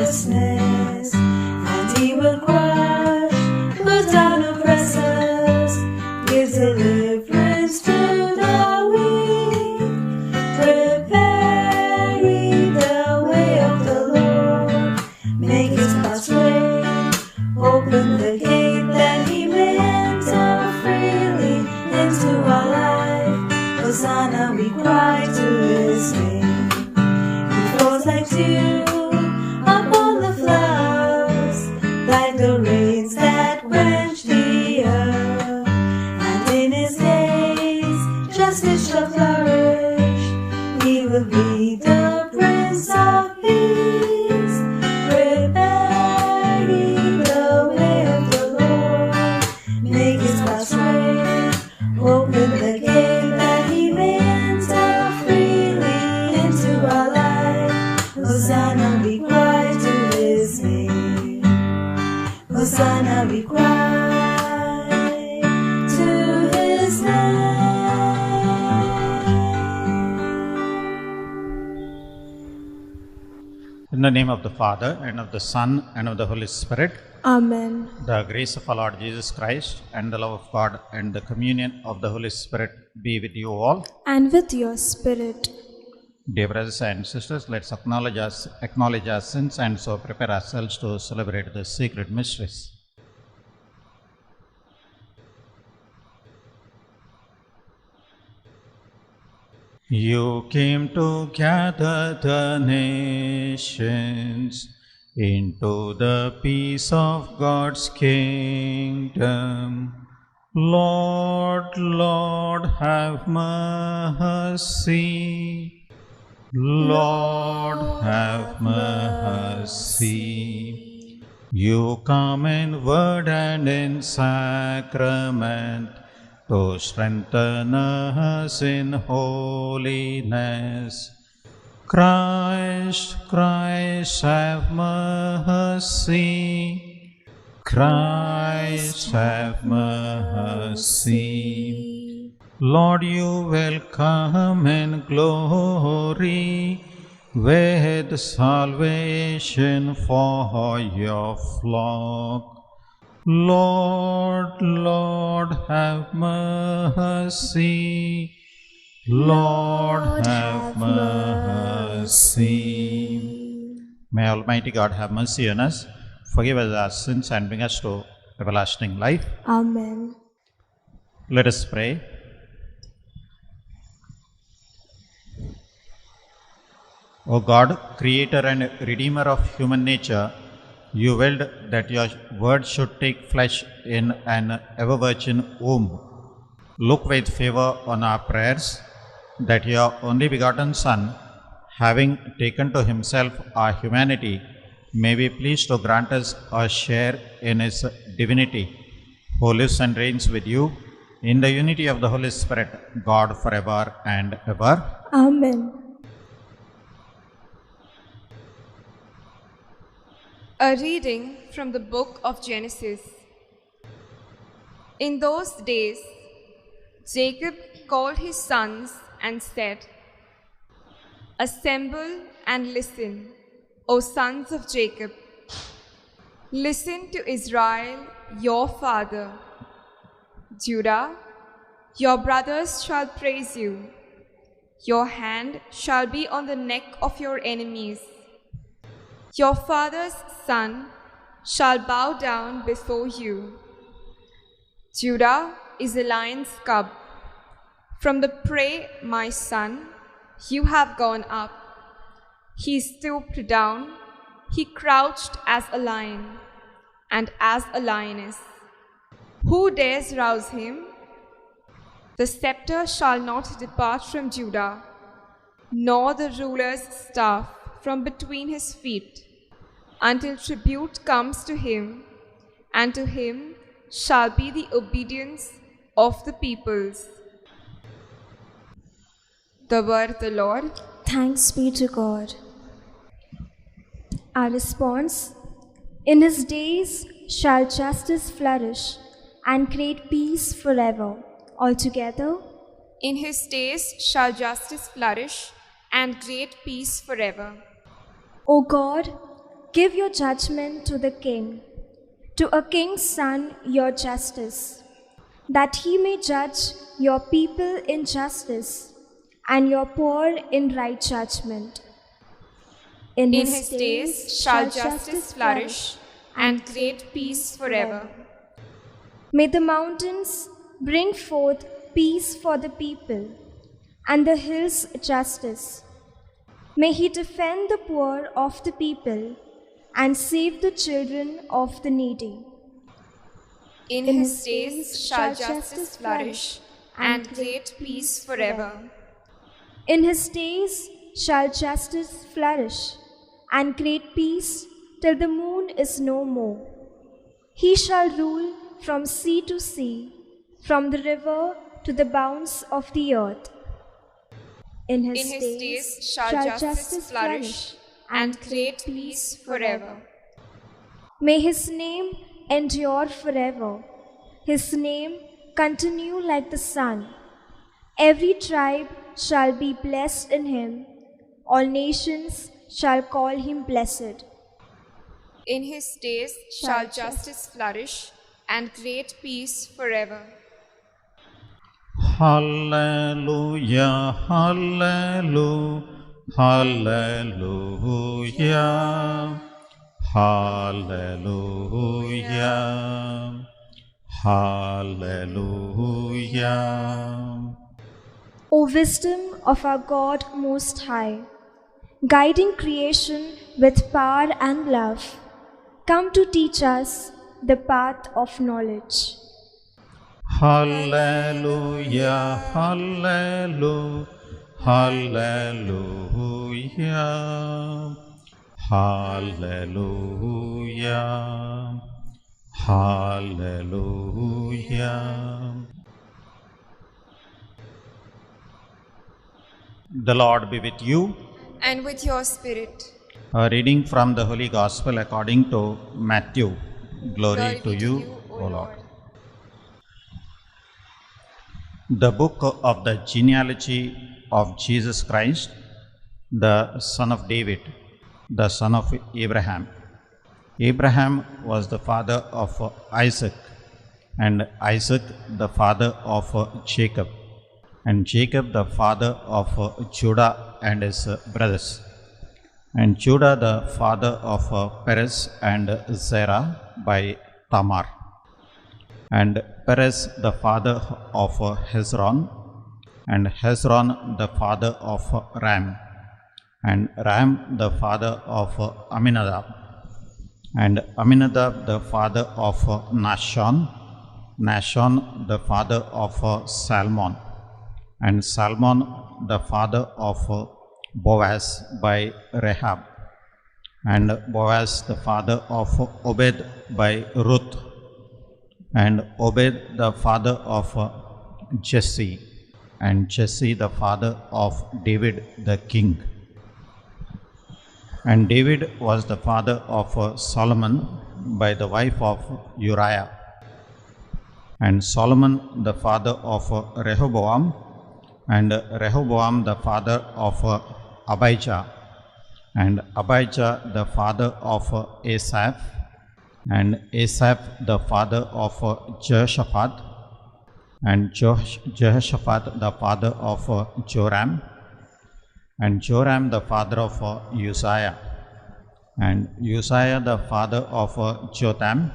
righteousness, and he will crush, put down oppressors, give deliverance to the weak. Prepare ye the way of the Lord, make his path straight, open the gate that he may enter freely into our life. Hosanna, we cry to his name. He flows like dew upon the flowers, like the rains that quench the earth. And in his days justice shall flourish. He will be the Prince of Peace. Prepare ye the way of the Lord, make his path straight, open the gate that he may enter freely into our life. Hosanna, we cry to his name. Hosanna, we cry to his name. In the name of the Father, and of the Son, and of the Holy Spirit. Amen. The grace of our Lord Jesus Christ, and the love of God, and the communion of the Holy Spirit be with you all. And with your spirit. Dear brothers and sisters, let's acknowledge our sins, and so prepare ourselves to celebrate the secret mysteries. You came to gather the nations into the peace of God's kingdom. Lord, Lord, have mercy. Lord, have mercy. You come in word and in sacrament to strengthen us in holiness. Christ, Christ, have mercy. Christ, have mercy. Lord, you will come in glory with salvation for your flock. Lord, Lord, have mercy. Lord, have mercy. May Almighty God have mercy on us, forgive us our sins, and bring us to everlasting life. Amen. Let us pray. O God, creator and redeemer of human nature, you willed that your word should take flesh in an ever-virgin womb. Look with favor on our prayers, that your only begotten Son, having taken to himself our humanity, may be pleased to grant us a share in his divinity, who lives and reigns with you in the unity of the Holy Spirit, God forever and ever. Amen. A reading from the book of Genesis. In those days, Jacob called his sons and said, "Assemble and listen, O sons of Jacob. Listen to Israel, your father. Judah, your brothers shall praise you. Your hand shall be on the neck of your enemies. Your father's son shall bow down before you. Judah is a lion's cub. From the prey, my son, you have gone up. He stooped down, he crouched as a lion and as a lioness. Who dares rouse him? The scepter shall not depart from Judah, nor the ruler's staff from between his feet, until tribute comes to him, and to him shall be the obedience of the peoples." The word of the Lord. Thanks be to God. Our response: in his days shall justice flourish and create peace forever. Altogether, In his days shall justice flourish and great peace forever. O God, give your judgment to the king, to a king's son your justice, that he may judge your people in justice and your poor in right judgment. In his days shall justice flourish, and great peace forever. May the mountains bring forth peace for the people, and the hills justice. May he defend the poor of the people, and save the children of the needy. In his days shall justice flourish, and great peace forever. In his days shall justice flourish, and great peace till the moon is no more. He shall rule from sea to sea, from the river to the bounds of the earth. In his days shall justice flourish, and great peace forever. May his name endure forever, his name continue like the sun. Every tribe shall be blessed in him, all nations shall call him blessed. In his days shall justice flourish, and great peace forever. Hallelujah, hallelujah, hallelujah, hallelujah, hallelujah. O wisdom of our God Most High, guiding creation with power and love, come to teach us the path of knowledge. Hallelujah, hallelujah, hallelujah, hallelujah, hallelujah. The Lord be with you. And with your spirit. A reading from the Holy Gospel according to Matthew. Glory to you, O Lord. The book of the genealogy of Jesus Christ, the son of David, the son of Abraham. Abraham was the father of Isaac, and Isaac the father of Jacob, and Jacob the father of Judah and his brothers, and Judah the father of Perez and Zerah by Tamar, and Perez the father of Hezron, and Hezron the father of Ram, and Ram the father of Aminadab, and Aminadab the father of Nahshon, Nahshon the father of Salmon, and Salmon the father of Boaz by Rahab, and Boaz the father of Obed by Ruth, and Obed the father of Jesse, and Jesse the father of David the king. And David was the father of Solomon by the wife of Uriah, and Solomon the father of Rehoboam, and Rehoboam the father of Abijah, and Abijah the father of Asaph, and Asaph the father of Jehoshaphat, and Jehoshaphat the father of Joram, and Joram the father of Uzziah, and Uzziah the father of Jotham,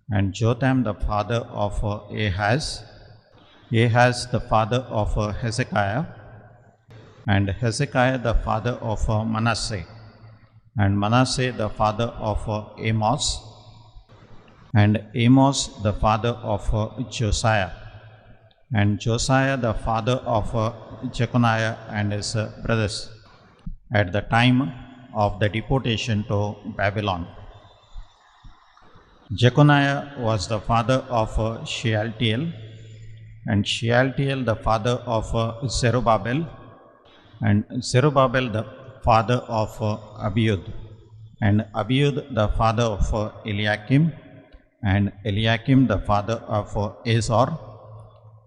and Jotham the father of Ahaz, Ahaz the father of Hezekiah, and Hezekiah the father of Manasseh, and Manasseh the father of Amos, and Amos the father of Josiah, and Josiah the father of Jeconiah and his brothers, at the time of the deportation to Babylon. Jeconiah was the father of Shealtiel, and Shealtiel the father of Zerubbabel, and Zerubbabel the father of Abiud, and Abiud the father of Eliakim, and Eliakim the father of Azor,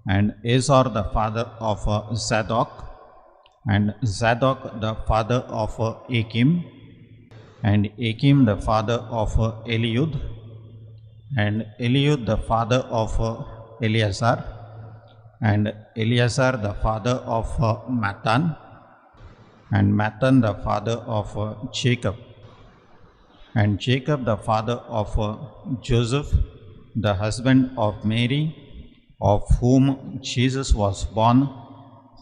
and Azor the father of Zadok, and Zadok the father of Achim, and Achim the father of Eliud, and Eliud the father of Eleazar, and Eleazar the father of Mathan, and Mathan the father of Jacob, and Jacob the father of Joseph, the husband of Mary, of whom Jesus was born,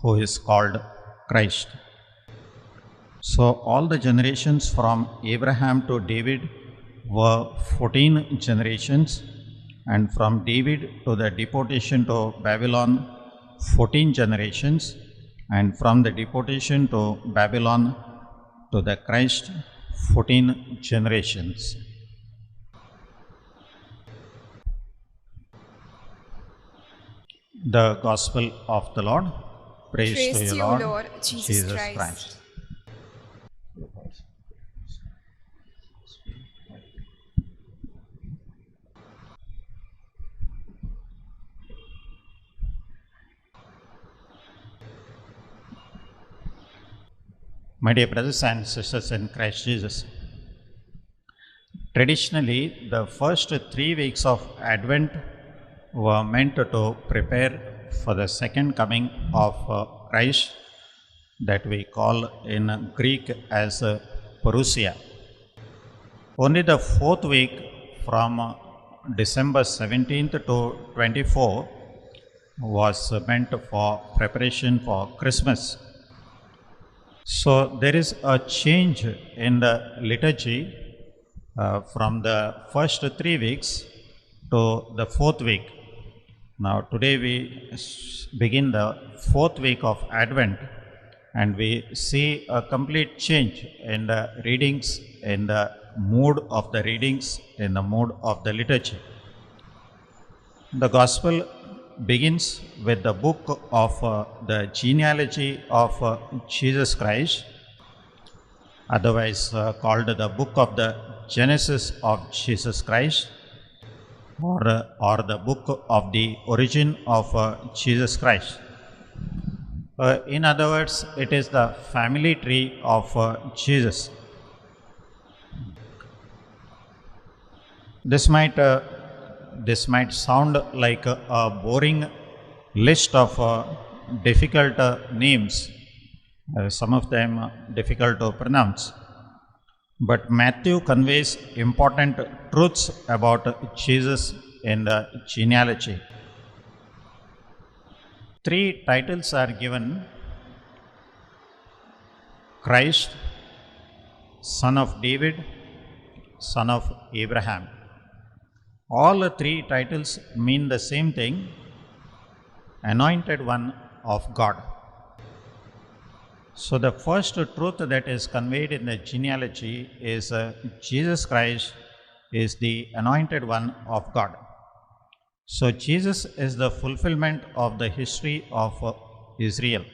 who is called Christ. So all the generations from Abraham to David were 14 generations, and from David to the deportation to Babylon 14 generations, and from the deportation to Babylon to the Christ 14 generations. The Gospel of the Lord. Praise to you, Lord Jesus Christ. My dear brothers and sisters in Christ Jesus, traditionally the first 3 weeks of Advent were meant to prepare for the second coming of Christ, that we call in Greek as Parousia. Only the 4th week from December 17th to 24 was meant for preparation for Christmas. So there is a change in the liturgy from the first 3 weeks to the 4th week. Now today we begin the 4th week of Advent, and we see a complete change in the readings, in the mood of the readings, in the mood of the liturgy. The Gospel begins with the book of the genealogy of Jesus Christ, otherwise called the book of the Genesis of Jesus Christ, or the book of the origin of Jesus Christ. In other words, it is the family tree of Jesus. This might sound like a boring list of difficult names, some of them difficult to pronounce. But Matthew conveys important truths about Jesus in the genealogy. 3 titles are given: Christ, Son of David, Son of Abraham. All 3 titles mean the same thing: Anointed One of God. So the first truth that is conveyed in the genealogy is Jesus Christ is the Anointed One of God. So Jesus is the fulfillment of the history of Israel.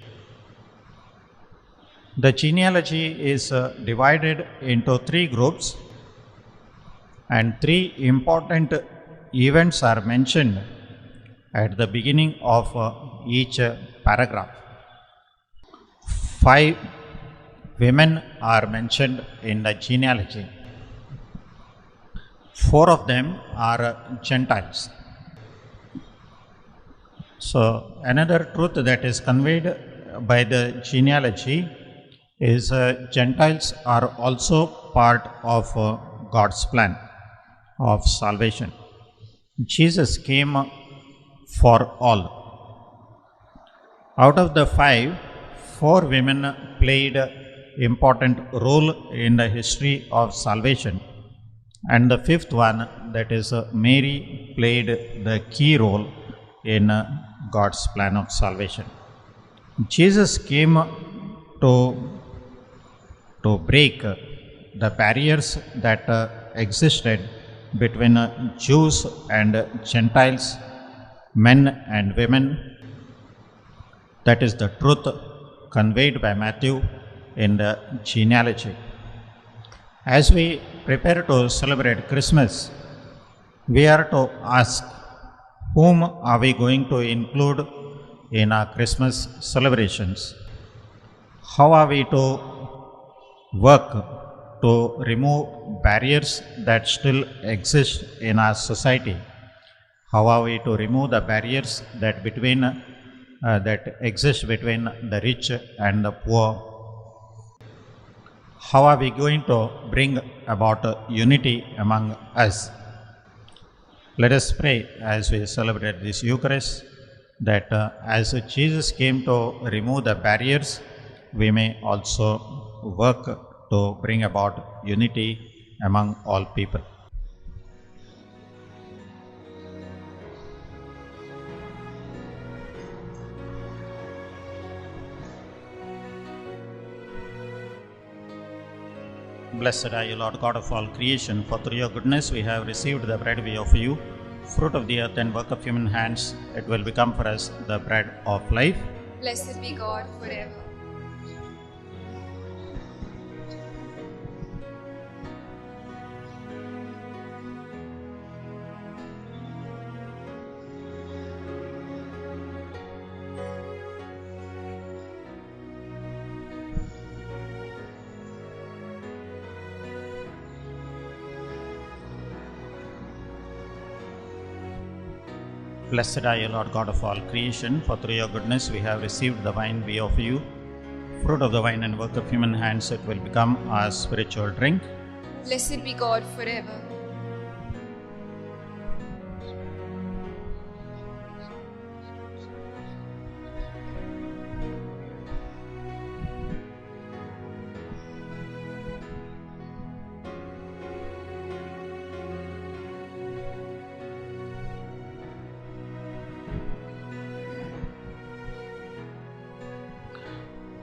The genealogy is divided into 3 groups, and 3 important events are mentioned at the beginning of each paragraph. 5 women are mentioned in the genealogy. 4 of them are Gentiles. So another truth that is conveyed by the genealogy is Gentiles are also part of God's plan of salvation. Jesus came for all. Out of the 5, 4 women played important role in the history of salvation, and the 5th one, that is Mary, played the key role in God's plan of salvation. Jesus came to break the barriers that existed between Jews and Gentiles, men and women. That is the truth conveyed by Matthew in the genealogy. As we prepare to celebrate Christmas, we are to ask, whom are we going to include in our Christmas celebrations? How are we to work to remove barriers that still exist in our society? How are we to remove the barriers that exist between the rich and the poor? How are we going to bring about unity among us? Let us pray as we celebrate this Eucharist that as Jesus came to remove the barriers, we may also work to bring about unity among all people. Blessed are you, Lord God of all creation, for through your goodness we have received the bread we offer you, fruit of the earth and work of human hands. It will become for us the bread of life. Blessed be God forever. Blessed are you, Lord God of all creation, for through your goodness we have received the wine we offer you, fruit of the vine and work of human hands. It will become our spiritual drink. Blessed be God forever.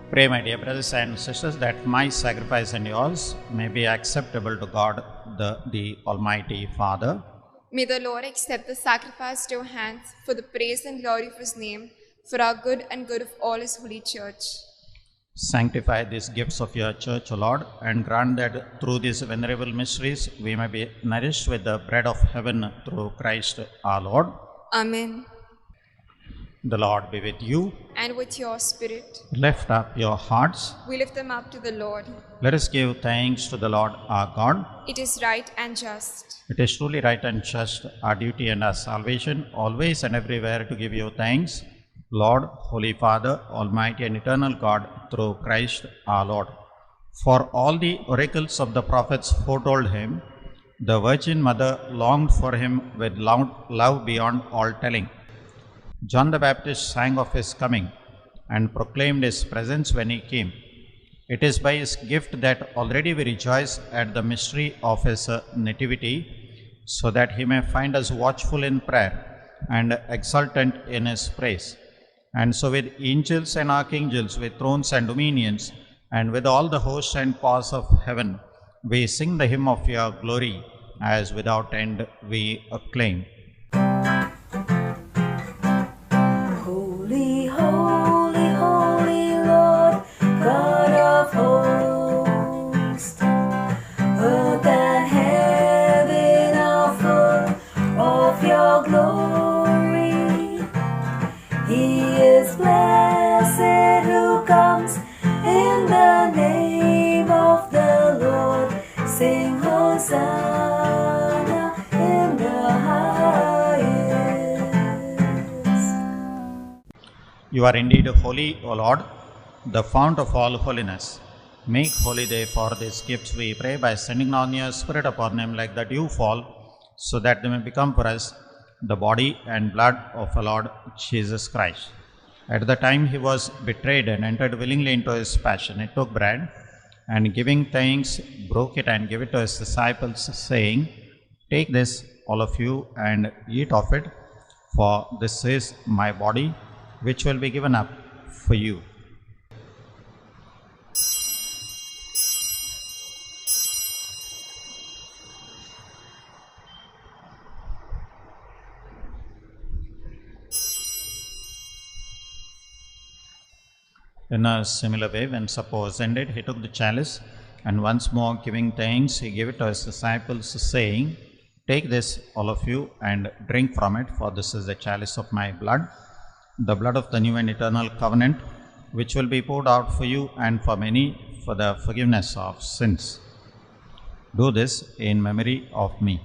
Pray, my dear brothers and sisters, that my sacrifice and yours may be acceptable to God, the Almighty Father. May the Lord accept the sacrifice to your hands for the praise and glory of his name, for our good and good of all his holy church. Sanctify these gifts of your church, O Lord, and grant that through these venerable mysteries we may be nourished with the bread of heaven through Christ our Lord. Amen. The Lord be with you. And with your spirit. Lift up your hearts. We lift them up to the Lord. Let us give thanks to the Lord our God. It is right and just. It is truly right and just, our duty and our salvation, always and everywhere to give you thanks, Lord, Holy Father, Almighty and eternal God, through Christ our Lord. For all the oracles of the prophets foretold him, the Virgin Mother longed for him with love beyond all telling. John the Baptist sang of his coming and proclaimed his presence when he came. It is by his gift that already we rejoice at the mystery of his nativity, so that he may find us watchful in prayer and exultant in his praise. And so with angels and archangels, with thrones and dominions, and with all the hosts and powers of heaven, we sing the hymn of your glory, as without end we acclaim. You are indeed holy, O Lord, the fount of all holiness. Make holy therefore these gifts, we pray, by sending down your Spirit upon them like the dew fall, so that they may become for us the body and blood of our Lord Jesus Christ. At the time he was betrayed and entered willingly into his passion, he took bread, and giving thanks, broke it and gave it to his disciples, saying, "Take this, all of you, and eat of it, for this is my body, which will be given up for you." In a similar way, when supper was ended, he took the chalice, and once more giving thanks, he gave it to his disciples, saying, "Take this, all of you, and drink from it, for this is the chalice of my blood, the blood of the new and eternal covenant, which will be poured out for you and for many for the forgiveness of sins. Do this in memory of me.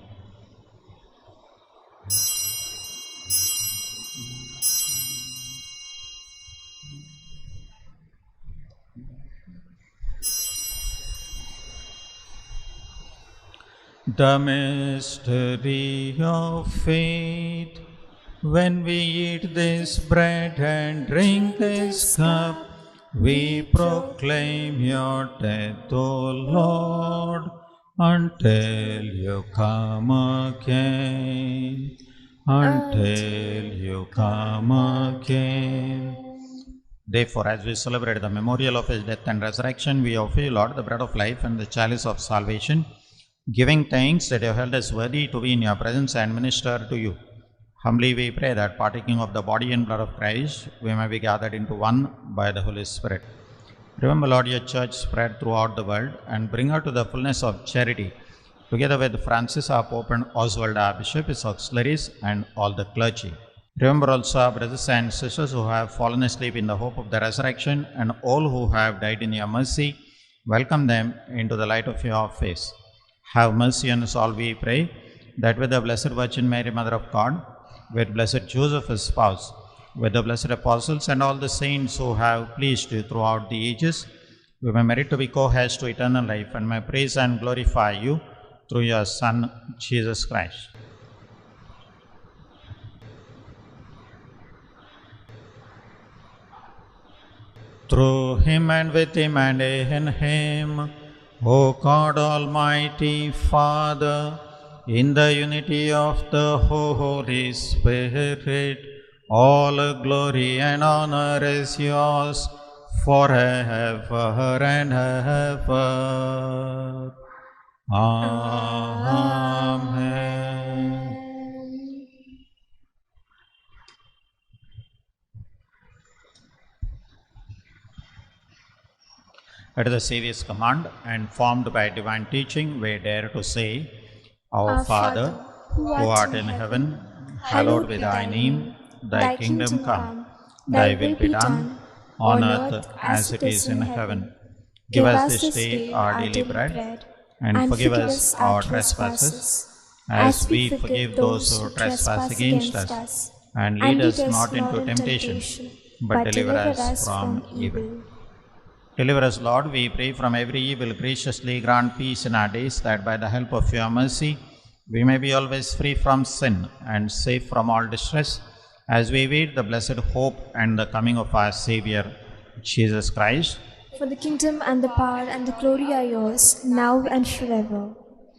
The mystery of faith. When we eat this bread and drink this cup, we proclaim your death, O Lord, until you come again. Until you come again. Therefore, as we celebrate the memorial of his death and resurrection, we offer you, Lord, the bread of life and the chalice of salvation, giving thanks that you have held us worthy to be in your presence and minister to you. Humbly we pray that, partaking of the body and blood of Christ, we may be gathered into one by the Holy Spirit. Remember, Lord, your church spread throughout the world and bring her to the fullness of charity, together with Francis our Pope and Oswald our Bishop, his auxiliaries, and all the clergy. Remember also our brothers and sisters who have fallen asleep in the hope of the resurrection, and all who have died in your mercy. Welcome them into the light of your face. Have mercy on us all, we pray, that with the Blessed Virgin Mary, Mother of God, with Blessed Joseph, his spouse, with the blessed apostles and all the saints who have pleased you throughout the ages, we may merit to be co-heirs to eternal life, and may praise and glorify you through your Son, Jesus Christ. Through him and with him and in him, O God, Almighty Father, in the unity of the Holy Spirit, all glory and honor is yours forever and ever. Amen. At the Saviour's command and formed by divine teaching, we dare to say, Our Father, who art in heaven, hallowed be thy name. Thy kingdom come, thy will be done, on earth as it is in heaven. Give us this day our daily bread, and forgive us our trespasses, as we forgive those who trespass against us. And lead us not into temptation, but deliver us from evil. Deliver us, Lord, we pray, from every evil. Graciously grant peace in our days, that by the help of your mercy we may be always free from sin and safe from all distress, as we wait the blessed hope and the coming of our Saviour, Jesus Christ. For the kingdom and the power and the glory are yours, now and forever.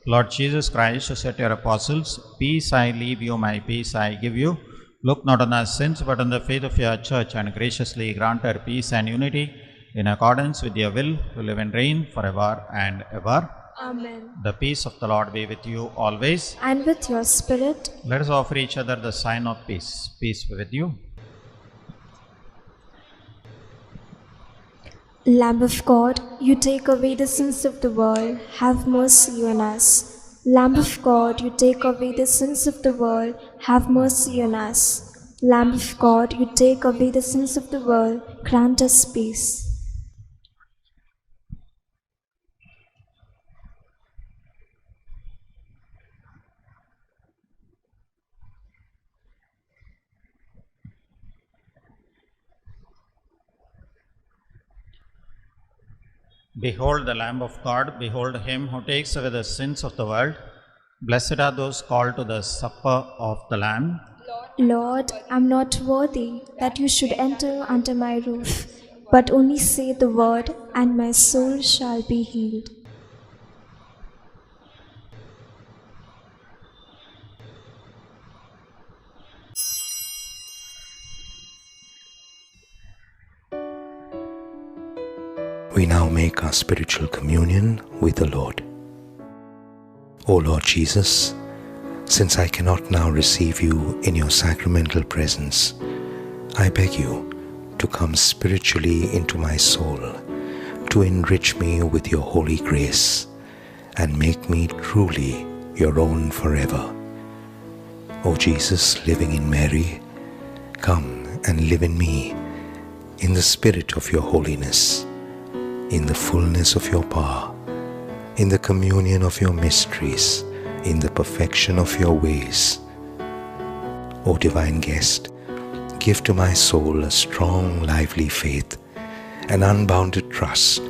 Lord Jesus Christ, who said to your apostles, Peace I leave you, my peace I give you, look not on our sins, but on the faith of your church, and graciously grant her peace and unity, in accordance with your will, who live and reign forever and ever. Amen. The peace of the Lord be with you always. And with your spirit. Let us offer each other the sign of peace. Peace be with you. Lamb of God, you take away the sins of the world, have mercy on us. Lamb of God, you take away the sins of the world, have mercy on us. Lamb of God, you take away the sins of the world, grant us peace. Behold the Lamb of God, behold him who takes away the sins of the world. Blessed are those called to the supper of the Lamb. Lord, I am not worthy that you should enter under my roof, but only say the word, and my soul shall be healed. We now make our spiritual communion with the Lord. O Lord Jesus, since I cannot now receive you in your sacramental presence, I beg you to come spiritually into my soul, to enrich me with your holy grace, and make me truly your own forever. O Jesus, living in Mary, come and live in me, in the spirit of your holiness, in the fullness of your power, in the communion of your mysteries, in the perfection of your ways. O divine guest, give to my soul a strong, lively faith, an unbounded trust,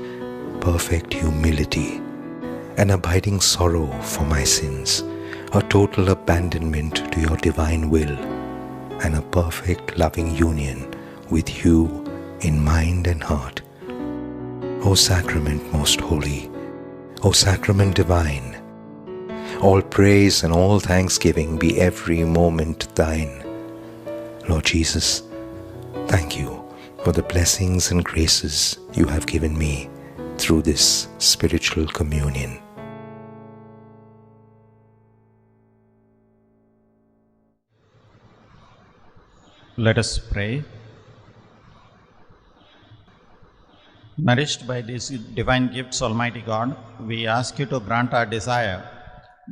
perfect humility, an abiding sorrow for my sins, a total abandonment to your divine will, and a perfect loving union with you in mind and heart. O Sacrament most holy, O Sacrament divine, all praise and all thanksgiving be every moment thine. Lord Jesus, thank you for the blessings and graces you have given me through this spiritual communion. Let us pray. Nourished by these divine gifts, Almighty God, we ask you to grant our desire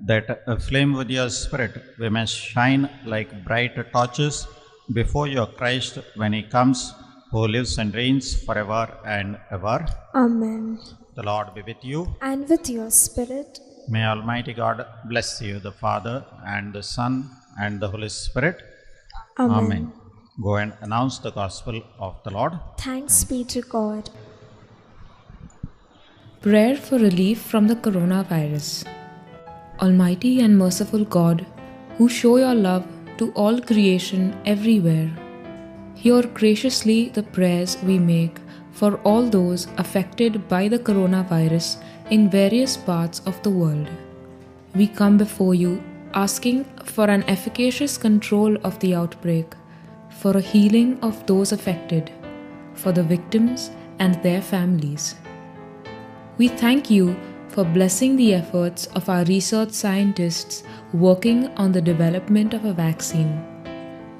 that, aflame with your Spirit, we may shine like bright torches before your Christ when he comes, who lives and reigns forever and ever. Amen. The Lord be with you. And with your spirit. May Almighty God bless you, the Father and the Son and the Holy Spirit. Amen. Go and announce the gospel of the Lord. Thanks be to God. Prayer for relief from the coronavirus. Almighty and merciful God, who show your love to all creation everywhere, hear graciously the prayers we make for all those affected by the coronavirus in various parts of the world. We come before you asking for an efficacious control of the outbreak, for a healing of those affected, for the victims and their families. We thank you for blessing the efforts of our research scientists working on the development of a vaccine.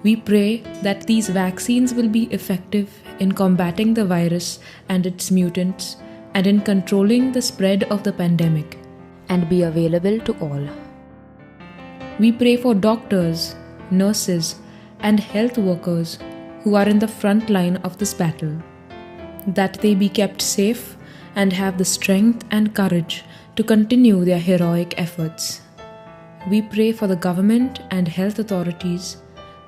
We pray that these vaccines will be effective in combating the virus and its mutants and in controlling the spread of the pandemic and be available to all. We pray for doctors, nurses, and health workers who are in the front line of this battle, that they be kept safe and have the strength and courage to continue their heroic efforts. We pray for the government and health authorities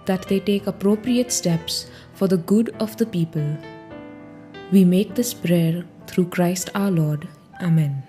that they take appropriate steps for the good of the people. We make this prayer through Christ our Lord. Amen.